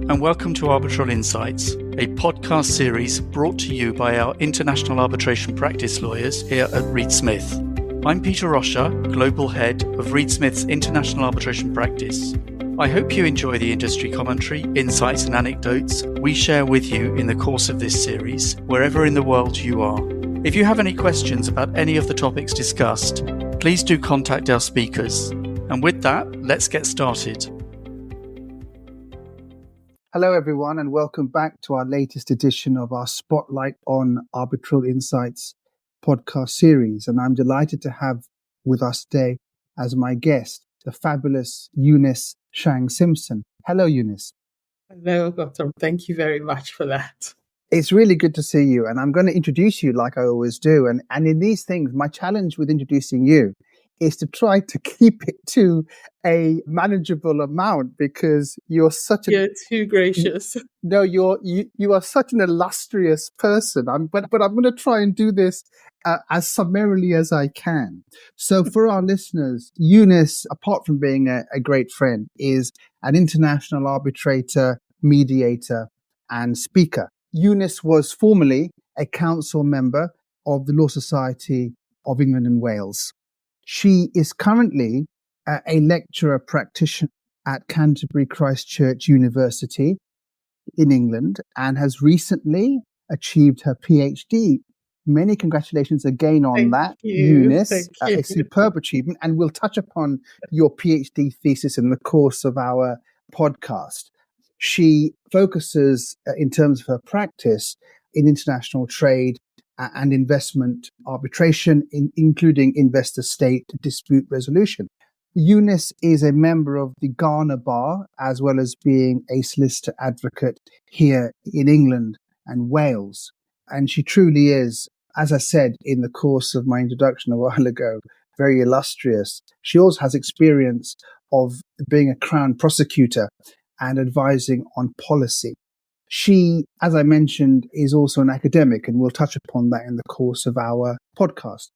and welcome to Arbitral Insights, a podcast series brought to you by our International Arbitration Practice lawyers here at Reed Smith. I'm Peter Rosher, Global Head of Reed Smith's International Arbitration Practice. I hope you enjoy the industry commentary, insights and anecdotes we share with you in the course of this series, wherever in the world you are. If you have any questions about any of the topics discussed, please do contact our speakers. And with that, let's get started. Hello, everyone, and welcome back to our latest edition of our Spotlight on Arbitral Insights podcast series. And I'm delighted to have with us today as my guest, the fabulous Eunice Shang-Simpson. Hello, Eunice. Hello, Gautam. Thank you very much for that. It's really good to see you. And I'm going to introduce you like I always do. And in these things, my challenge with introducing you is to try to keep it to a manageable amount because you're too gracious. No, you are such an illustrious person. But I'm going to try and do this as summarily as I can. So for our listeners, Eunice, apart from being a great friend, is an international arbitrator, mediator, and speaker. Eunice was formerly a council member of the Law Society of England and Wales. She is currently a lecturer practitioner at Canterbury Christ Church University in England and has recently achieved her PhD. Many congratulations again on that, Eunice. A superb achievement. And we'll touch upon your PhD thesis in the course of our podcast. She focuses, in terms of her practice, in international trade and investment arbitration, including investor-state dispute resolution. Eunice is a member of the Ghana Bar, as well as being a solicitor advocate here in England and Wales. And she truly is, as I said in the course of my introduction a while ago, very illustrious. She also has experience of being a Crown Prosecutor and advising on policy. She, as I mentioned, is also an academic, and we'll touch upon that in the course of our podcast.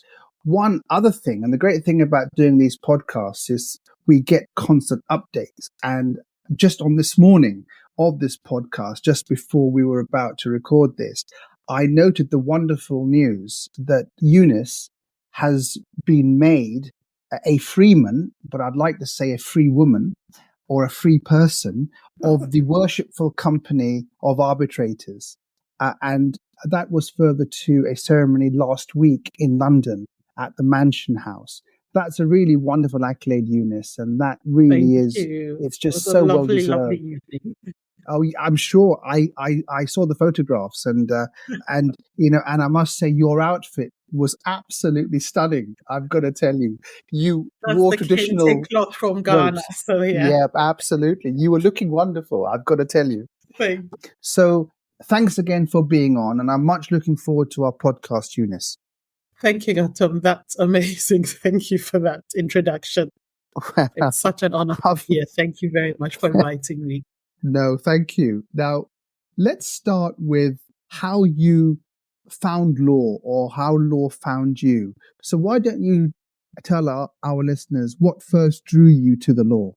One other thing, and the great thing about doing these podcasts is we get constant updates. And just on this morning of this podcast, just before we were about to record this, I noted the wonderful news that Eunice has been made a freeman, but I'd like to say a free woman, or a free person of the Worshipful Company of Arbitrators. And that was further to a ceremony last week in London at the Mansion House. That's a really wonderful accolade, Eunice, and that really it's just so well deserved. Oh, I'm sure. I saw the photographs and I must say your outfit was absolutely stunning. I've got to tell you, That's wore the traditional kente cloth from Ghana. So yeah, absolutely. You were looking wonderful. I've got to tell you. Thanks. So thanks again for being on, and I'm much looking forward to our podcast, Eunice. Thank you, Gautam. That's amazing. Thank you for that introduction. It's such an honor to be here. Thank you very much for inviting me. No, thank you. Now, let's start with how you found law or how law found you. So why don't you tell our listeners what first drew you to the law?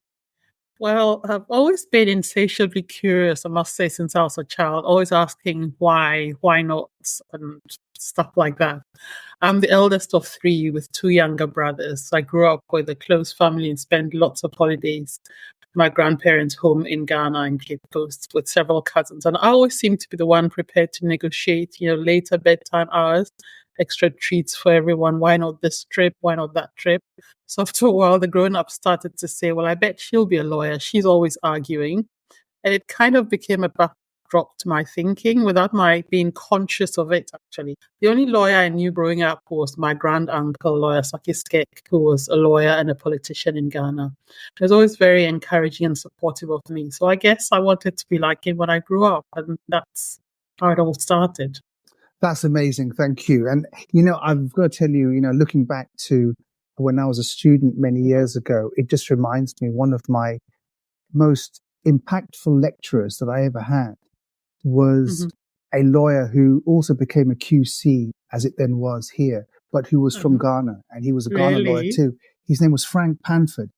Well, I've always been insatiably curious, I must say, since I was a child, always asking why not, and stuff like that. I'm the eldest of three with two younger brothers. I grew up with a close family and spent lots of holidays at my grandparents' home in Ghana and Cape Coast with several cousins. And I always seemed to be the one prepared to negotiate, later bedtime hours, extra treats for everyone. Why not this trip? Why not that trip? So after a while, the grown-ups started to say, well, I bet she'll be a lawyer. She's always arguing. And it kind of became a backdrop to my thinking without my being conscious of it, actually. The only lawyer I knew growing up was my grand-uncle, Lawyer Saki Skek, who was a lawyer and a politician in Ghana. He was always very encouraging and supportive of me. So I guess I wanted to be like him when I grew up. And that's how it all started. That's amazing. Thank you. And, I've got to tell you, looking back to when I was a student many years ago, it just reminds me one of my most impactful lecturers that I ever had was a lawyer who also became a QC, as it then was here, but who was from Ghana, and he was a Ghana lawyer too. His name was Frank Panford.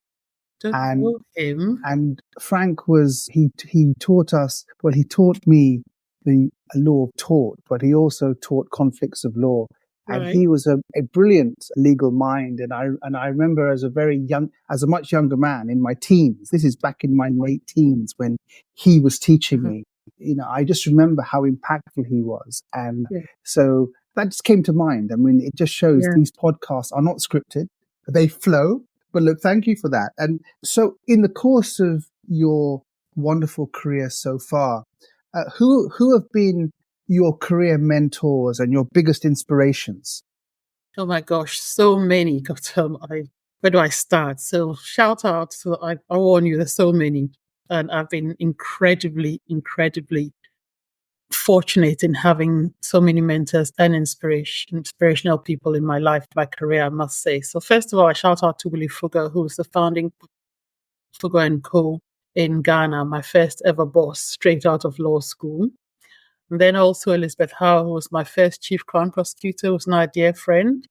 Don't And know him. and Frank was he taught us, well, he taught me the law of tort, but he also taught conflicts of law. And Right. he was a brilliant legal mind. And I remember as a much younger man in my teens, this is back in my late teens when he was teaching Uh-huh. me, I just remember how impactful he was. And Yeah. so that just came to mind. I mean, it just shows Yeah. these podcasts are not scripted. They flow. But look, thank you for that. And so in the course of your wonderful career so far, who have been your career mentors and your biggest inspirations? Oh my gosh, so many, Gautam. Where do I start? So shout out. So I warn you, there's so many. And I've been incredibly, incredibly fortunate in having so many mentors and inspirational people in my life, my career, I must say. So first of all, I shout out to Willie Fugger, who's the founding Fugger and Co. in Ghana, my first ever boss, straight out of law school. And then also Elizabeth Howe, who was my first chief crown prosecutor, who's now a dear friend.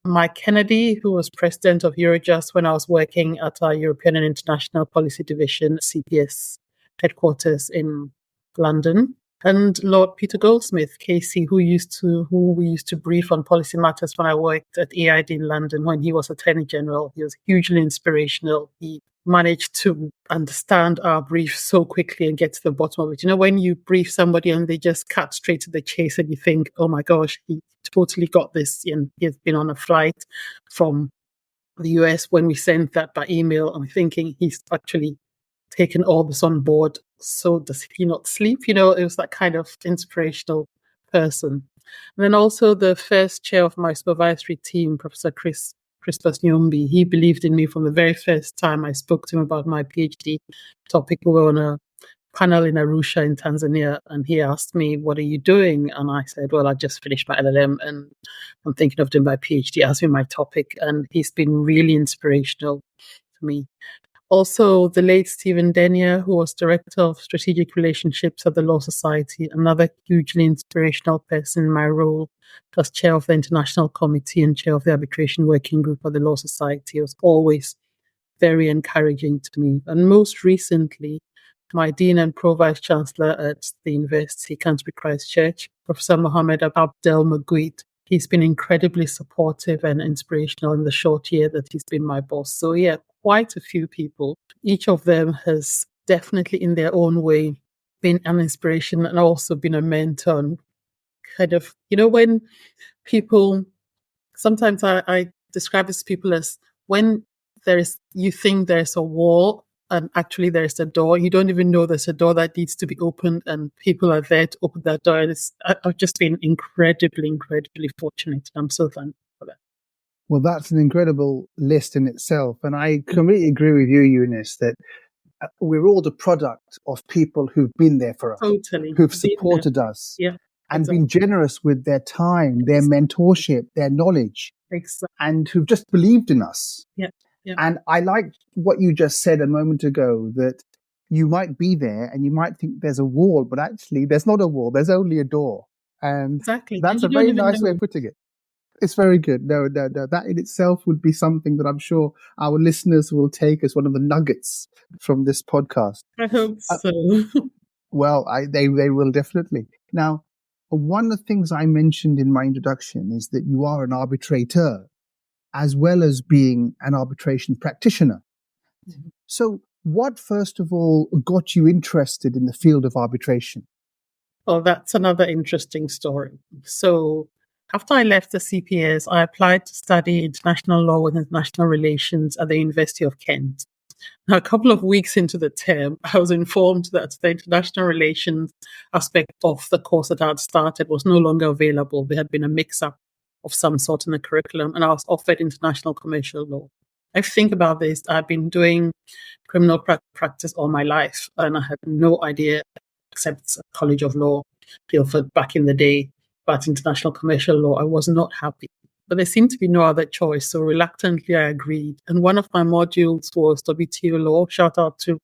Mike Kennedy, who was president of Eurojust when I was working at our European and International Policy Division, CPS headquarters in London. And Lord Peter Goldsmith, KC, who we used to brief on policy matters when I worked at AID in London when he was Attorney General. He was hugely inspirational. He managed to understand our brief so quickly and get to the bottom of it. When you brief somebody and they just cut straight to the chase and you think, oh my gosh, he totally got this. And he's been on a flight from the US when we sent that by email. I'm thinking he's actually taken all this on board. So does he not sleep? It was that kind of inspirational person. And then also the first chair of my supervisory team, Professor Crispus Nyombi, he believed in me from the very first time I spoke to him about my PhD topic. We were on a panel in Arusha in Tanzania, and he asked me, what are you doing? And I said, well, I just finished my LLM and I'm thinking of doing my PhD. Asked me my topic, and he's been really inspirational to me. Also, the late Stephen Denyer, who was Director of Strategic Relationships at the Law Society, another hugely inspirational person in my role as Chair of the International Committee and Chair of the Arbitration Working Group at the Law Society, was always very encouraging to me. And most recently, my Dean and Pro-Vice Chancellor at the University, Canterbury Christ Church, Professor Mohammed Abdel Maguid. He's been incredibly supportive and inspirational in the short year that he's been my boss. So yeah, quite a few people. Each of them has definitely in their own way been an inspiration and also been a mentor. And kind of, when people, sometimes I describe these people as when you think there's a wall and actually there's a door. You don't even know there's a door that needs to be opened and people are there to open that door. And I've just been incredibly, incredibly fortunate. I'm so thankful for that. Well, that's an incredible list in itself. And I completely agree with you, Eunice, that we're all the product of people who've been there for us, Totally. who've supported us, Yeah, and been generous with their time, their mentorship, their knowledge, exactly. and who've just believed in us. Yeah. Yeah. And I liked what you just said a moment ago, that you might be there and you might think there's a wall, but actually there's not a wall, there's only a door. And Exactly. that's And a you don't very even nice way know. of putting it. It's very good. No, that in itself would be something that I'm sure our listeners will take as one of the nuggets from this podcast. I hope so. Well, they will definitely. Now, one of the things I mentioned in my introduction is that you are an arbitrator as well as being an arbitration practitioner. Mhm. So what, first of all, got you interested in the field of arbitration? Oh, that's another interesting story. So after I left the CPS, I applied to study international law with international relations at the University of Kent. Now, a couple of weeks into the term, I was informed that the international relations aspect of the course that I had started was no longer available. There had been a mix-up of some sort in the curriculum, and I was offered international commercial law. I think about this. I've been doing criminal practice all my life, and I had no idea, except College of Law, Guildford back in the day, but international commercial law, I was not happy. But there seemed to be no other choice, so reluctantly I agreed. And one of my modules was WTO law. Shout out to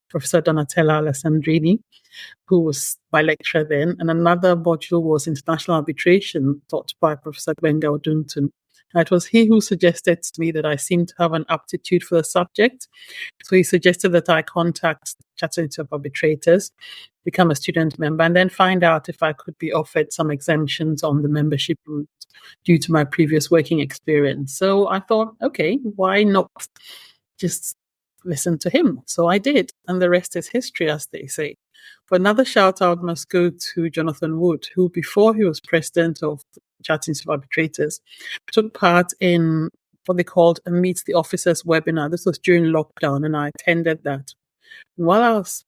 Professor Donatella Alessandrini, who was my lecturer then. And another module was international arbitration, taught by Professor Gwenga Odunton. It was he who suggested to me that I seemed to have an aptitude for the subject. So he suggested that I contact Chartered Institute of Arbitrators, become a student member, and then find out if I could be offered some exemptions on the membership route due to my previous working experience. So I thought, okay, why not just listen to him? So I did, and the rest is history, as they say. But another shout out must go to Jonathan Wood, who, before he was president of Chartered Institute of Arbitrators, took part in what they called a Meet the Officers webinar. This was during lockdown, and I attended that. And while I was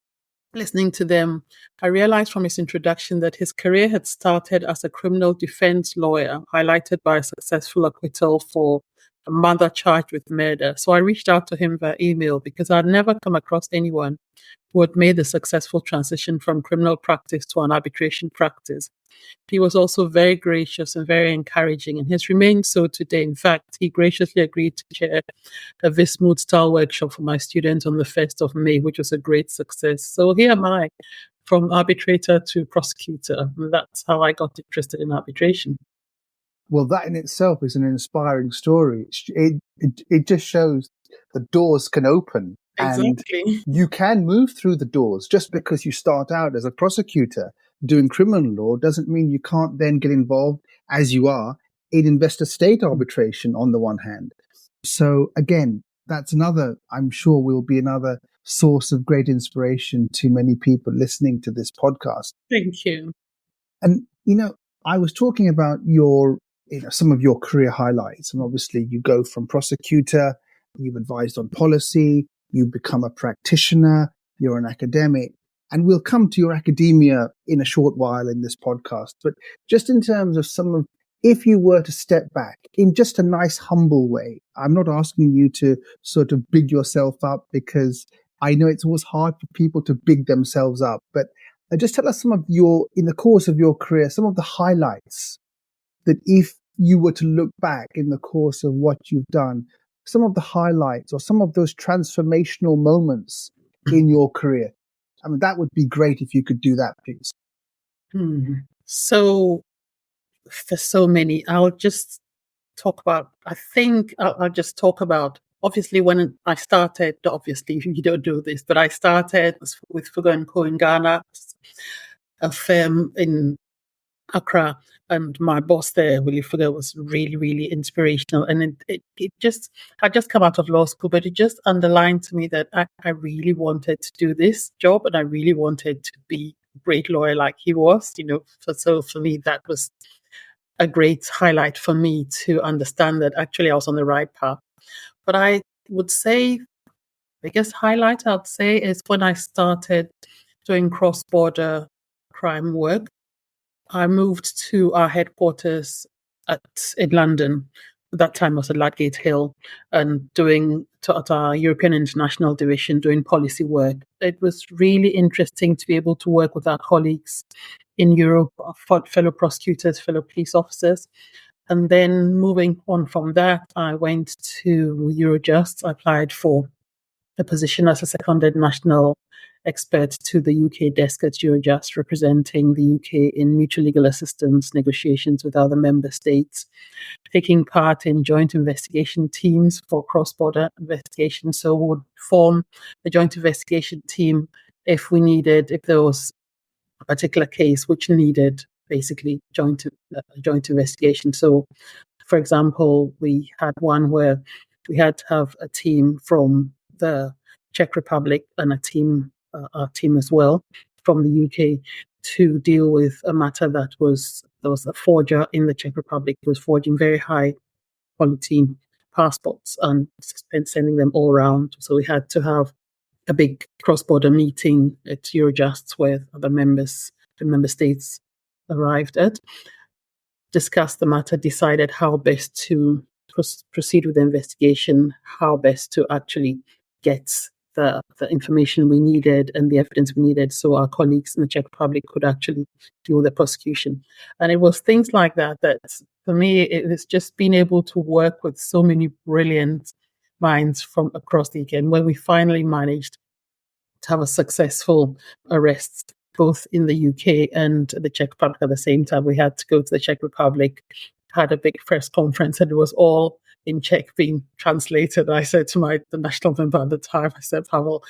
listening to them, I realized from his introduction that his career had started as a criminal defense lawyer, highlighted by a successful acquittal for a mother charged with murder. So I reached out to him via email because I'd never come across anyone who had made the successful transition from criminal practice to an arbitration practice. He was also very gracious and very encouraging, and has remained so today. In fact, he graciously agreed to chair a Vismooth style workshop for my students on the 1st of May, which was a great success. So here am I, from arbitrator to prosecutor. And that's how I got interested in arbitration. Well, that in itself is an inspiring story. It just shows the doors can open. Exactly. And you can move through the doors. Just because you start out as a prosecutor doing criminal law doesn't mean you can't then get involved, as you are, in investor state arbitration on the one hand. So again, that's another, I'm sure will be another source of great inspiration to many people listening to this podcast. Thank you. And, I was talking about some of your career highlights. And obviously you go from prosecutor, you've advised on policy, you become a practitioner, you're an academic, and we'll come to your academia in a short while in this podcast. But just in terms of if you were to step back in just a nice, humble way, I'm not asking you to sort of big yourself up, because I know it's always hard for people to big themselves up, but just tell us in the course of your career, some of the highlights that if you were to look back in the course of what you've done, some of the highlights or some of those transformational moments in your career. I mean, that would be great if you could do that, please. So there's so many. I'll just talk about, I'll just talk about, obviously when I started, obviously you don't do this, but I started with Fugo & Co in Ghana, a firm in Accra, and my boss there, Willie Fugo, was really, really inspirational. And it just, I just come out of law school, but it just underlined to me that I really wanted to do this job, and I really wanted to be a great lawyer like he was, So for me, that was a great highlight for me to understand that actually I was on the right path. But I would say, biggest highlight I'd say is when I started doing cross-border crime work. I moved to our headquarters in London. At that time I was at Ludgate Hill, and at our European International Division doing policy work. It was really interesting to be able to work with our colleagues in Europe, fellow prosecutors, fellow police officers. And then moving on from that, I went to Eurojust. I applied for a position as a seconded national expert to the UK desk at Eurojust, representing the UK in mutual legal assistance negotiations with other member states, taking part in joint investigation teams for cross-border investigations. So we would form a joint investigation team if there was a particular case which needed basically joint investigation. So, for example, we had one where we had to have a team from the Czech Republic and our team as well from the UK to deal with a matter there was a forger in the Czech Republic who was forging very high quality passports and sending them all around. So we had to have a big cross-border meeting at Eurojust where the member states arrived at, discussed the matter, decided how best to proceed with the investigation, how best to actually get the information we needed and the evidence we needed so our colleagues in the Czech Republic could actually deal with the prosecution. And it was things like that for me, it's just being able to work with so many brilliant minds from across the UK. And when we finally managed to have a successful arrest, both in the UK and the Czech Republic at the same time, we had to go to the Czech Republic, had a big press conference, and it was all in Czech being translated. I said to the national member at the time, I said, Pavel,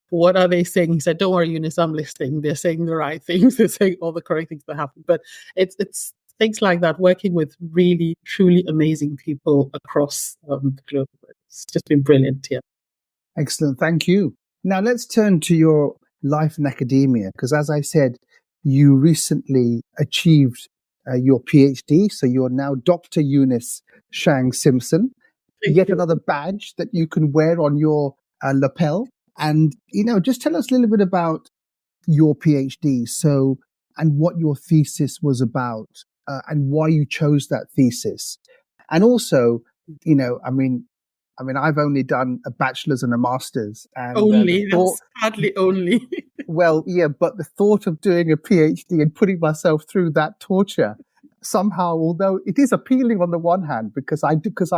what are they saying? He said, don't worry, Eunice, I'm listening. They're saying the right things. They're saying all the correct things that happen. But it's things like that, working with really, truly amazing people across the globe. It's just been brilliant, yeah. Excellent. Thank you. Now let's turn to your life in academia, because as I said, you recently achieved your PhD. So you're now Dr. Eunice Shang-Simpson, yet another badge that you can wear on your lapel. And, just tell us a little bit about your PhD. So, and what your thesis was about, and why you chose that thesis. And also, I've only done a bachelor's and a master's. And that's hardly only. Well, yeah, but the thought of doing a PhD and putting myself through that torture, somehow, although it is appealing on the one hand, because I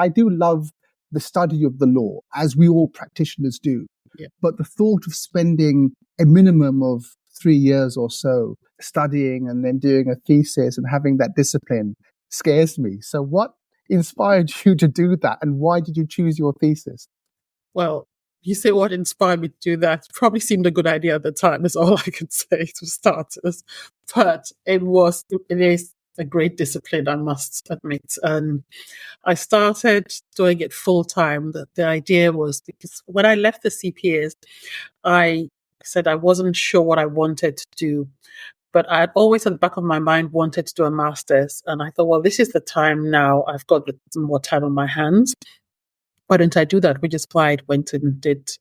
do love the study of the law, as we all practitioners do. Yeah. But the thought of spending a minimum of 3 years or so studying and then doing a thesis and having that discipline scares me. So what inspired you to do that, and why did you choose your thesis? Well, you say what inspired me to do that. Probably seemed a good idea at the time, is all I can say to starters. But it is a great discipline, I must admit. And I started doing it full time. The idea was, because when I left the CPAs, I said I wasn't sure what I wanted to do. But I had always at the back of my mind wanted to do a master's. And I thought, well, this is the time now. I've got more time on my hands. Why don't I do that? Which is why I went and did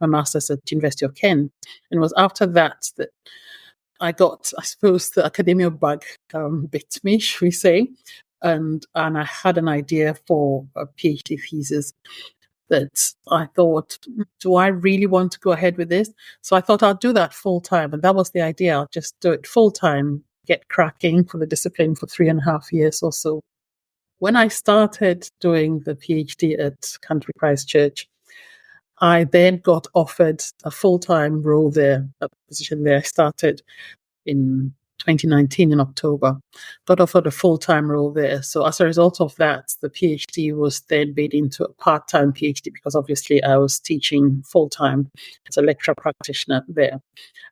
my master's at the University of Kent. And it was after that I got, I suppose, the academia bug bit me, should we say. And I had an idea for a PhD thesis that I thought, do I really want to go ahead with this? So I thought I'll do that full time. And that was the idea. I'll just do it full time, get cracking for the discipline for 3.5 years or so. When I started doing the PhD at Canterbury Christ Church, I then got offered a full-time role there, a position there. I started in 2019 in October, got offered a full-time role there. So as a result of that, the PhD was then made into a part-time PhD, because obviously I was teaching full-time as a lecturer practitioner there.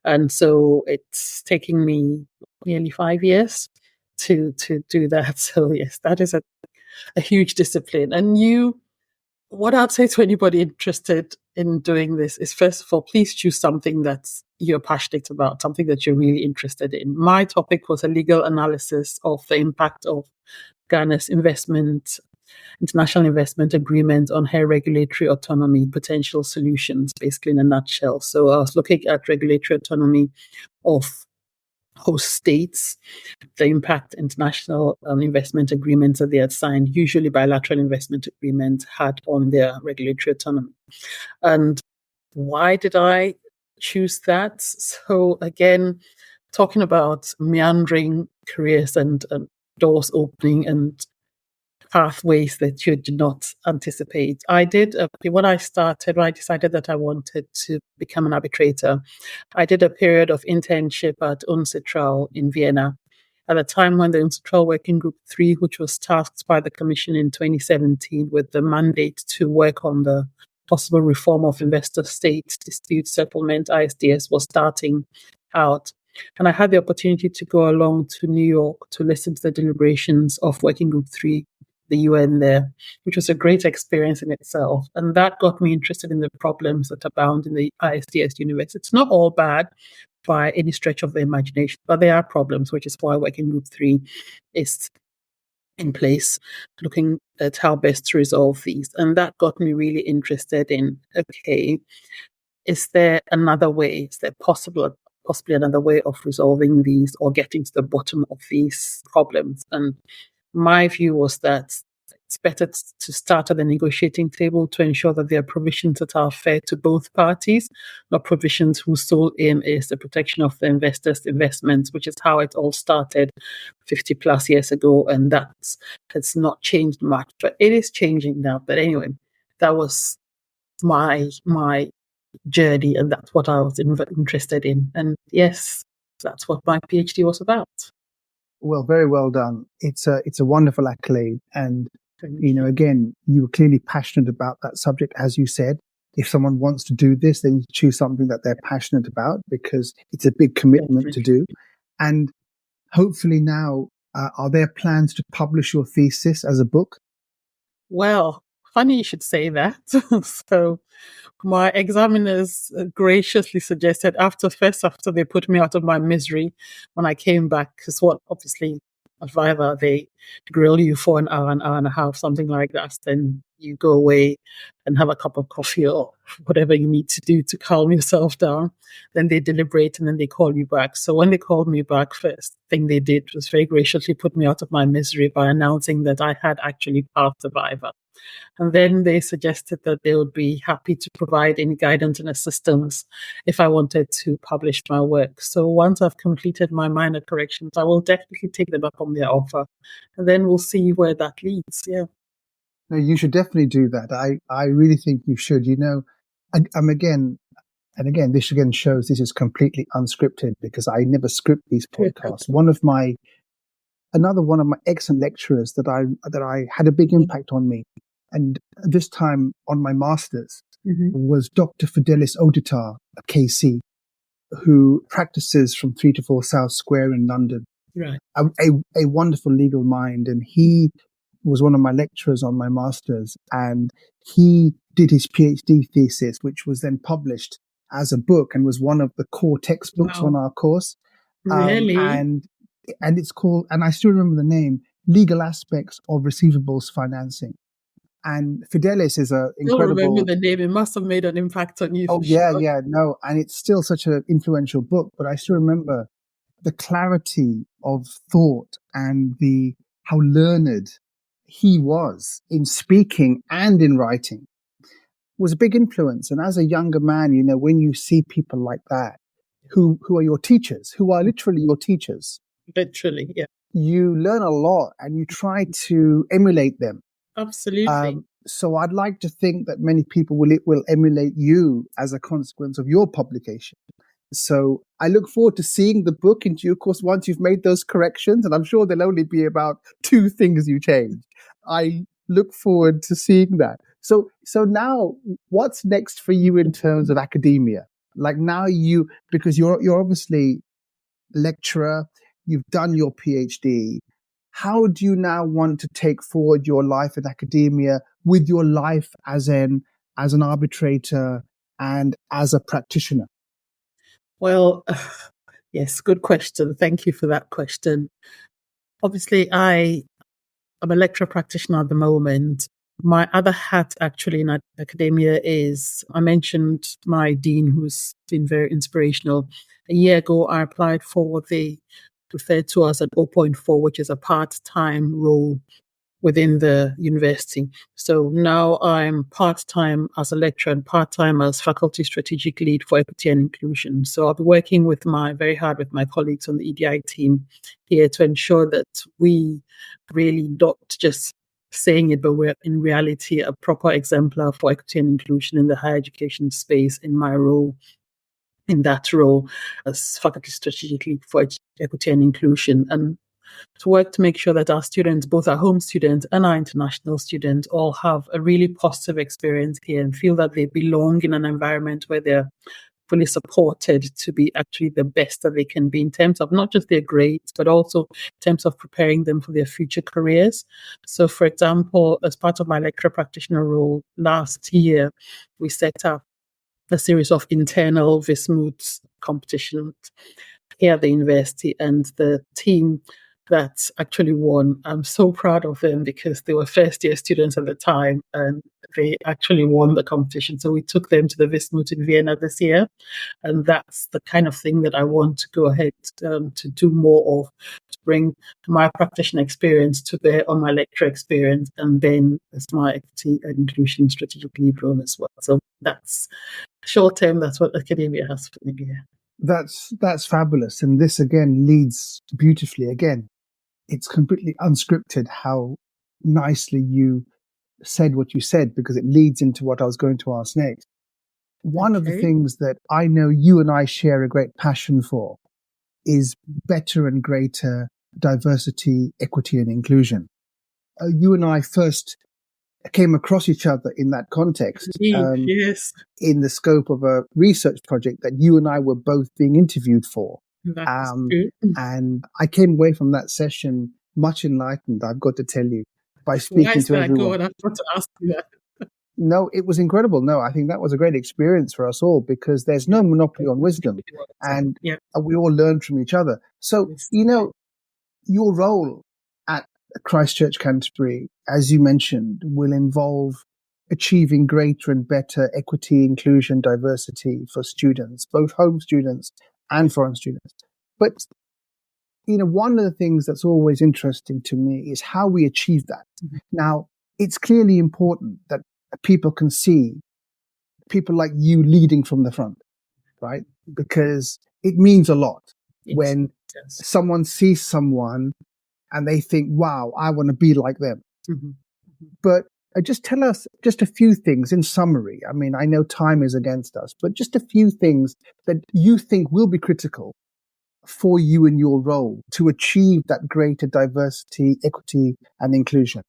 And so it's taking me nearly 5 years to do that. So yes, that is a huge discipline. And what I'd say to anybody interested in doing this is, first of all, please choose something that you're passionate about, something that you're really interested in. My topic was a legal analysis of the impact of Ghana's international investment agreement on her regulatory autonomy, potential solutions, basically in a nutshell. So I was looking at regulatory autonomy of host states, the impact international investment agreements that they had signed, usually bilateral investment agreements, had on their regulatory autonomy. And why did I choose that? So again, talking about meandering careers and doors opening and pathways that you did not anticipate. When I decided that I wanted to become an arbitrator, I did a period of internship at UNCITRAL in Vienna at the time when the UNCITRAL Working Group 3, which was tasked by the Commission in 2017 with the mandate to work on the possible reform of investor-state dispute settlement, ISDS, was starting out. And I had the opportunity to go along to New York to listen to the deliberations of Working Group 3, the UN there, which was a great experience in itself. And that got me interested in the problems that abound in the ISDS universe. It's not all bad by any stretch of the imagination, but there are problems, which is why Working Group 3 is in place, looking at how best to resolve these. And that got me really interested in, okay, is there another way? Is there possibly another way of resolving these or getting to the bottom of these problems? And my view was that it's better to start at the negotiating table to ensure that there are provisions that are fair to both parties, not provisions whose sole aim is the protection of the investors' investments, which is how it all started 50 plus years ago. And has not changed much, but it is changing now. But anyway, that was my journey, and that's what I was interested in. And yes, that's what my PhD was about. Well, very well done. It's a wonderful accolade. And, Thank you know, you. again, you were clearly passionate about that subject, as you said. If someone wants to do this, they need to choose something that they're passionate about because it's a big commitment to Definitely. do. And hopefully now, are there plans to publish your thesis as a book? Well, funny you should say that. So my examiners graciously suggested after they put me out of my misery when I came back, because what obviously at Viva they grill you for an hour and a half, something like that. Then you go away and have a cup of coffee or whatever you need to do to calm yourself down. Then they deliberate and then they call you back. So when they called me back, first thing they did was very graciously put me out of my misery by announcing that I had actually passed the Viva. And then they suggested that they would be happy to provide any guidance and assistance if I wanted to publish my work. So once I've completed my minor corrections, I will definitely take them up on their offer. And then we'll see where that leads. Yeah. No, you should definitely do that. I really think you should. You know, I'm again, and again, this again shows this is completely unscripted because I never script these podcasts. Another one of my excellent lecturers that I had a big impact on me, and this time on my master's, was Dr. Fidelis Auditar, a KC, who practices from 3 to 4 South Square in London. Right. A wonderful legal mind, and he was one of my lecturers on my master's, and he did his PhD thesis, which was then published as a book and was one of the core textbooks Wow. on our course. Really? And it's called, and I still remember the name, Legal Aspects of Receivables Financing. And Fidelis is a I don't remember incredible. the name. It must have made an impact on you Oh for yeah, sure. yeah, no, and it's still such an influential book. But I still remember the clarity of thought and the how learned he was in speaking and in writing was a big influence. And as a younger man, you know, when you see people like that, who are your teachers, who are literally your teachers, Literally, yeah. you learn a lot and you try to emulate them. Absolutely. So I'd like to think that many people will emulate you as a consequence of your publication. So I look forward to seeing the book in due course once you've made those corrections, and I'm sure there'll only be about 2 things you change. I look forward to seeing that. So now, what's next for you in terms of academia? Like now because you're obviously lecturer, you've done your PhD. How do you now want to take forward your life in academia with your life as an arbitrator and as a practitioner? Well, yes, good question. Thank you for that question. Obviously, I'm a lecturer practitioner at the moment. My other hat actually in academia is, I mentioned my dean, who's been very inspirational. A year ago, I applied for what they refer to as an 0.4, which is a part-time role within the university. So now I'm part-time as a lecturer and part-time as faculty strategic lead for equity and inclusion. So I'll be working very hard with my colleagues on the EDI team here to ensure that we really not just saying it, but we're in reality a proper exemplar for equity and inclusion in the higher education space in that role as faculty strategic lead for equity and inclusion. And to work to make sure that our students, both our home students and our international students, all have a really positive experience here and feel that they belong in an environment where they're fully supported to be actually the best that they can be in terms of not just their grades, but also in terms of preparing them for their future careers. So, for example, as part of my lecturer practitioner role last year, we set up a series of internal Vismut competitions here at the university, and the team that actually won, I'm so proud of them because they were first year students at the time and they actually won the competition. So we took them to the Vismut in Vienna this year. And that's the kind of thing that I want to go ahead to do more of, to bring my practitioner experience to bear on my lecture experience, and then as my equity and inclusion strategic lead role as well. So that's short term, that's what academia has for me. Yeah. That's fabulous. And this again leads beautifully. Again, it's completely unscripted how nicely you said what you said, because it leads into what I was going to ask next. One of the Okay. things that I know you and I share a great passion for is better and greater diversity, equity, and inclusion. You and I first came across each other in that context, Yes, in the scope of a research project that you and I were both being interviewed for. that is true. And I came away from that session much enlightened, I've got to tell you, by Why speaking is to that everyone. good? I want to ask you that. No, it was incredible. No, I think that was a great experience for us all because there's no monopoly on wisdom and Yeah. we all learn from each other. So, Yes. your role at Christ Church Canterbury, as you mentioned, will involve achieving greater and better equity, inclusion, diversity for students, both home students and foreign students. But, one of the things that's always interesting to me is how we achieve that. Mhm. Now, it's clearly important that people can see people like you leading from the front, right? Because it means a lot Yes. when Yes. someone sees someone and they think, wow, I want to be like them. Mhm. But just tell us just a few things in summary. I mean, I know time is against us, but just a few things that you think will be critical for you in your role to achieve that greater diversity, equity, and inclusion.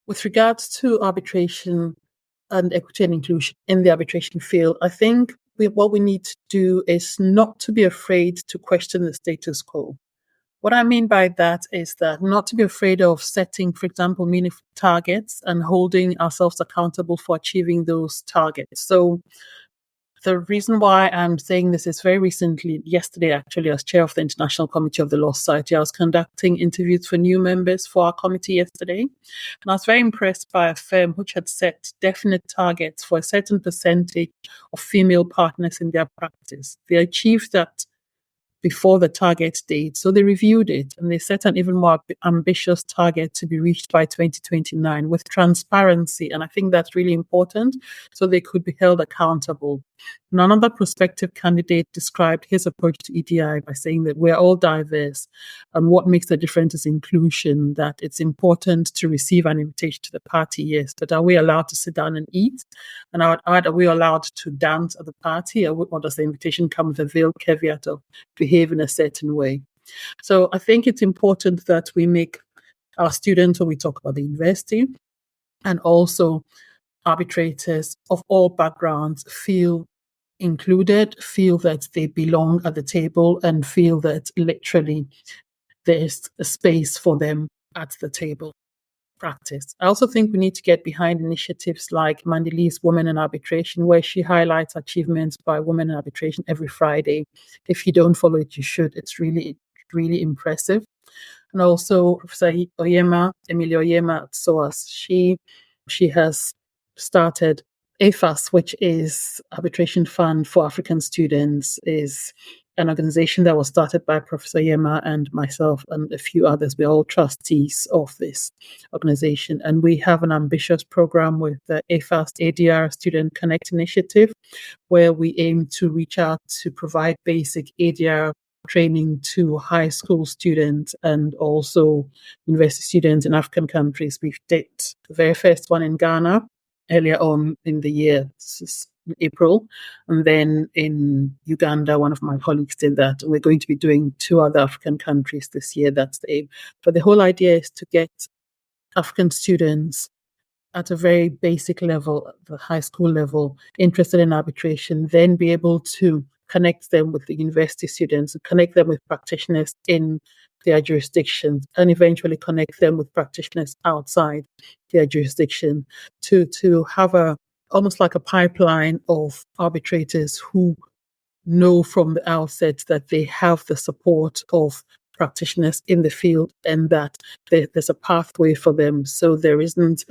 With regards to arbitration and equity and inclusion in the arbitration field, I think what we need to do is not to be afraid to question the status quo. What I mean by that is that not to be afraid of setting, for example, meaningful targets and holding ourselves accountable for achieving those targets. So the reason why I'm saying this is very recently, yesterday actually, as chair of the International Committee of the Law Society, I was conducting interviews for new members for our committee yesterday. And I was very impressed by a firm which had set definite targets for a certain percentage of female partners in their practice. They achieved that before the target date. So they reviewed it and they set an even more ambitious target to be reached by 2029 with transparency. And I think that's really important so they could be held accountable. Another prospective candidate described his approach to EDI by saying that we're all diverse and what makes the difference is inclusion, that it's important to receive an invitation to the party, yes, but are we allowed to sit down and eat? And are we allowed to dance at the party, or does the invitation come with a veiled caveat of behave in a certain way? So I think it's important that we make our students, when we talk about the university, and also arbitrators of all backgrounds, feel included, feel that they belong at the table, and feel that literally there's a space for them at the table. Practice. I also think we need to get behind initiatives like Mandeli's Women in Arbitration, where she highlights achievements by women in arbitration every Friday. If you don't follow it, you should. It's really, really impressive. And also Professor Emilia Oyema at SOAS, she has started AFAS, which is Arbitration Fund for African Students, is an organization that was started by Professor Yema and myself and a few others. We're all trustees of this organization. And we have an ambitious program with the AFAS ADR Student Connect Initiative, where we aim to reach out to provide basic ADR training to high school students and also university students in African countries. We did the very first one in Ghana earlier on in the year, in April. And then in Uganda, one of my colleagues did that. We're going to be doing 2 other African countries this year. That's the aim. But the whole idea is to get African students at a very basic level, the high school level, interested in arbitration, then be able to connect them with the university students, connect them with practitioners in their jurisdictions, and eventually connect them with practitioners outside their jurisdiction to have almost like a pipeline of arbitrators who know from the outset that they have the support of practitioners in the field and that there's a pathway for them. So there isn't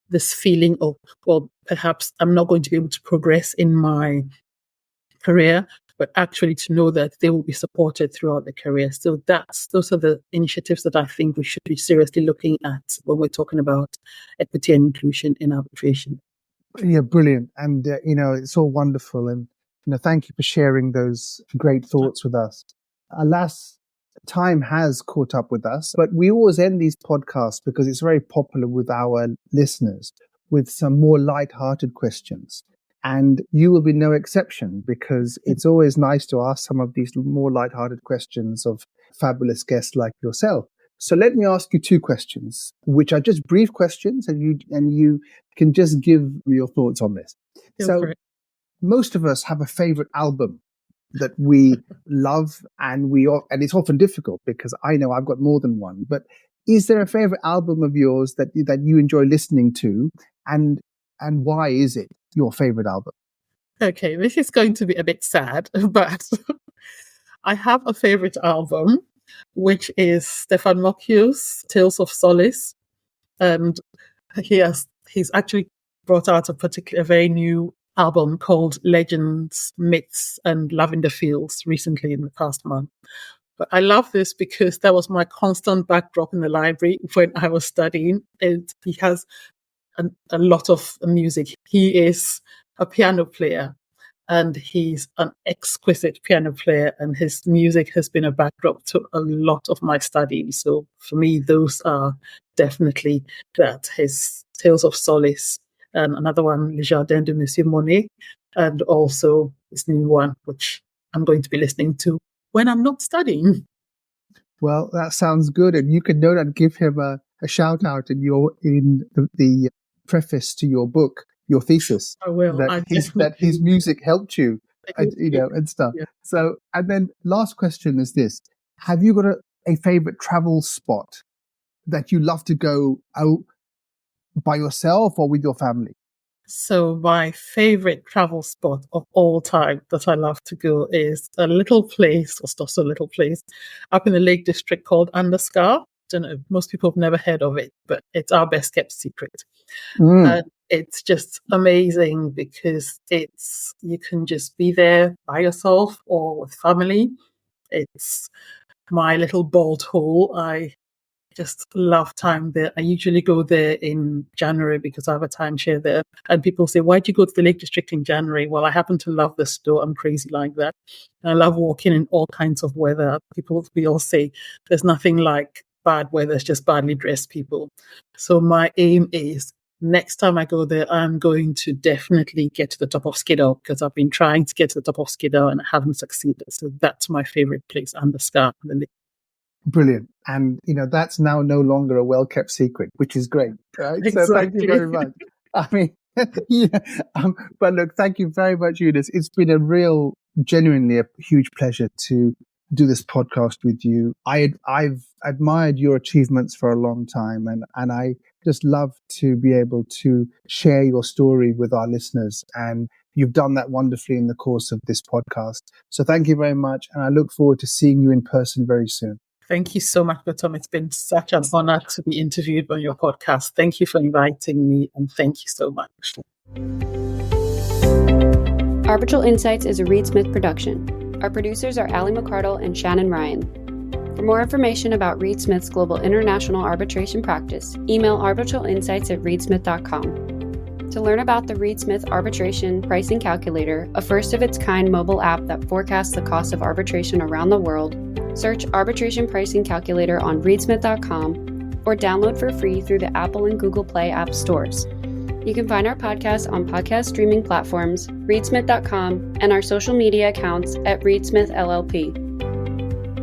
this feeling of, well, perhaps I'm not going to be able to progress in my career, but actually to know that they will be supported throughout the career. So those are the initiatives that I think we should be seriously looking at when we're talking about equity and inclusion in arbitration. Yeah, brilliant. And, it's all wonderful. And, thank you for sharing those great thoughts with us. Alas, time has caught up with us, but we always end these podcasts because it's very popular with our listeners with some more light-hearted questions. And you will be no exception, because it's always nice to ask some of these more lighthearted questions of fabulous guests like yourself. So let me ask you two questions, which are just brief questions, and you can just give your thoughts on this. So most of us have a favorite album that we love, and it's often difficult because I know I've got more than one. But is there a favorite album of yours that you enjoy listening to, and why is it your favorite album? Okay, this is going to be a bit sad, but I have a favorite album, which is Stefan Mocchio's Tales of Solace. And he's actually brought out a very new album called Legends, Myths, and Lavender Fields recently in the past month. But I love this because that was my constant backdrop in the library when I was studying. He has a lot of music. He is a piano player, and he's an exquisite piano player, and his music has been a backdrop to a lot of my studies. So for me, those are definitely that, his Tales of Solace, and another one, Le Jardin de Monsieur Monet, and also this new one, which I'm going to be listening to when I'm not studying. Well, that sounds good. And you can note and give him a shout out in the preface to your book, your thesis. I will. That his music helped you, and stuff. Yeah. So, and then last question is this: have you got a favorite travel spot that you love to go out by yourself or with your family? So my favorite travel spot of all time that I love to go is a little place, or just a little place, up in the Lake District called Andescar. Don't know, most people have never heard of it, but it's our best kept secret. And it's just amazing because you can just be there by yourself or with family. It's my little bolt hole. I just love time there. I usually go there in January because I have a timeshare there. And people say, why'd you go to the Lake District in January? Well, I happen to love the store. I'm crazy like that. And I love walking in all kinds of weather. We all say there's nothing like bad weather. It's just badly dressed people. So my aim is next time I go there, I'm going to definitely get to the top of Skiddaw, because I've been trying to get to the top of Skiddaw and I haven't succeeded. So that's my favorite place, Andescar on the lake. Brilliant. And, that's now no longer a well-kept secret, which is great. Right? Exactly. So thank you very much. I mean, but look, thank you very much, Eunice. It's been genuinely a huge pleasure to do this podcast with you. I've admired your achievements for a long time, and I just love to be able to share your story with our listeners. And you've done that wonderfully in the course of this podcast. So thank you very much. And I look forward to seeing you in person very soon. Thank you so much, Gautam. It's been such an honor to be interviewed on your podcast. Thank you for inviting me, and thank you so much. Arbitral Insights is a Reed Smith production. Our producers are Ali McCardle and Shannon Ryan. For more information about Reed Smith's global international arbitration practice, email arbitralinsights@reedsmith.com. To learn about the Reed Smith Arbitration Pricing Calculator, a first-of-its-kind mobile app that forecasts the cost of arbitration around the world, search Arbitration Pricing Calculator on reedsmith.com or download for free through the Apple and Google Play app stores. You can find our podcast on podcast streaming platforms, reedsmith.com, and our social media accounts at reedsmithllp.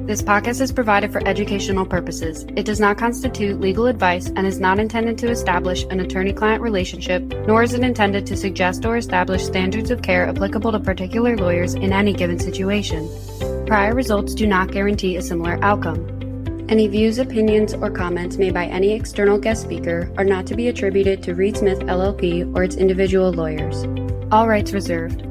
This podcast is provided for educational purposes. It does not constitute legal advice and is not intended to establish an attorney-client relationship, nor is it intended to suggest or establish standards of care applicable to particular lawyers in any given situation. Prior results do not guarantee a similar outcome. Any views, opinions, or comments made by any external guest speaker are not to be attributed to Reed Smith LLP or its individual lawyers. All rights reserved.